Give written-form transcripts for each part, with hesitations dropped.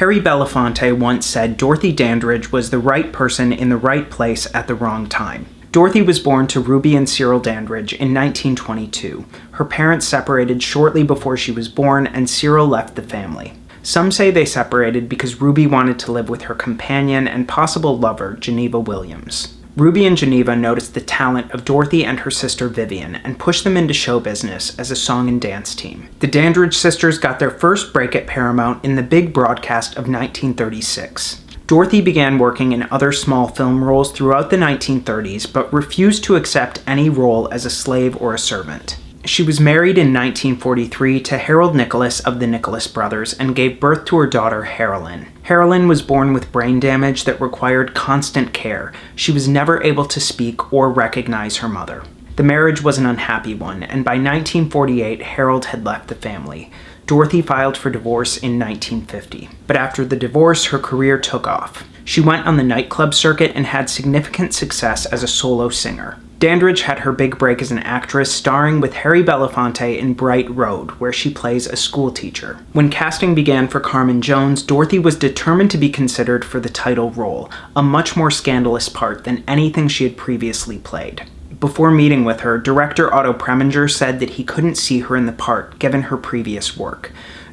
Harry Belafonte once said Dorothy Dandridge was the right person in the right place at the wrong time. Dorothy was born to Ruby and Cyril Dandridge in 1922. Her parents separated shortly before she was born, and Cyril left the family. Some say they separated because Ruby wanted to live with her companion and possible lover, Geneva Williams. Ruby and Geneva noticed the talent of Dorothy and her sister Vivian and pushed them into show business as a song and dance team. The Dandridge sisters got their first break at Paramount in the big broadcast of 1936. Dorothy began working in other small film roles throughout the 1930s, but refused to accept any role as a slave or a servant. She was married in 1943 to Harold Nicholas of the Nicholas brothers and gave birth to her daughter, Harolyn. Harolyn was born with brain damage that required constant care. She was never able to speak or recognize her mother. The marriage was an unhappy one, and by 1948, Harold had left the family. Dorothy filed for divorce in 1950. But after the divorce, her career took off. She went on the nightclub circuit and had significant success as a solo singer. Dandridge had her big break as an actress, starring with Harry Belafonte in Bright Road, where she plays a schoolteacher. When casting began for Carmen Jones, Dorothy was determined to be considered for the title role, a much more scandalous part than anything she had previously played. Before meeting with her, director Otto Preminger said that he couldn't see her in the part, given her previous work.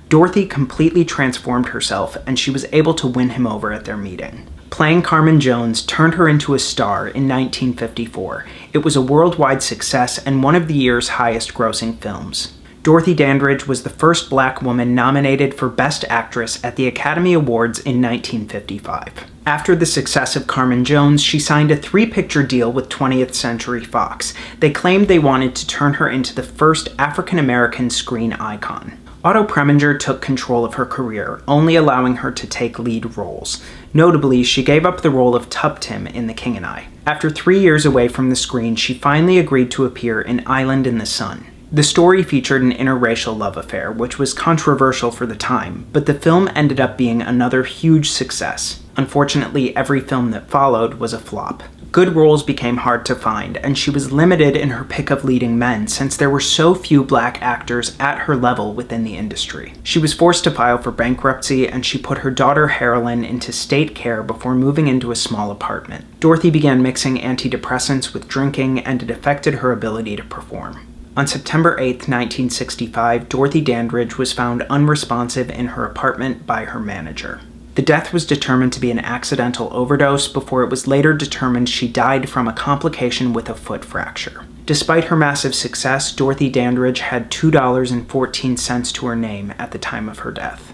Dorothy completely transformed herself, and she was able to win him over at their meeting. Playing Carmen Jones turned her into a star in 1954. It was a worldwide success and one of the year's highest-grossing films. Dorothy Dandridge was the first black woman nominated for Best Actress at the Academy Awards in 1955. After the success of Carmen Jones, she signed a 3-picture deal with 20th Century Fox. They claimed they wanted to turn her into the first African-American screen icon. Otto Preminger took control of her career, only allowing her to take lead roles. Notably, she gave up the role of Tuptim in The King and I. After 3 years away from the screen, she finally agreed to appear in Island in the Sun. The story featured an interracial love affair, which was controversial for the time, but the film ended up being another huge success. Unfortunately, every film that followed was a flop. Good roles became hard to find, and she was limited in her pick of leading men since there were so few black actors at her level within the industry. She was forced to file for bankruptcy, and she put her daughter Harolyn into state care before moving into a small apartment. Dorothy began mixing antidepressants with drinking, and it affected her ability to perform. On September 8, 1965, Dorothy Dandridge was found unresponsive in her apartment by her manager. The death was determined to be an accidental overdose before it was later determined she died from a complication with a foot fracture. Despite her massive success, Dorothy Dandridge had $2.14 to her name at the time of her death.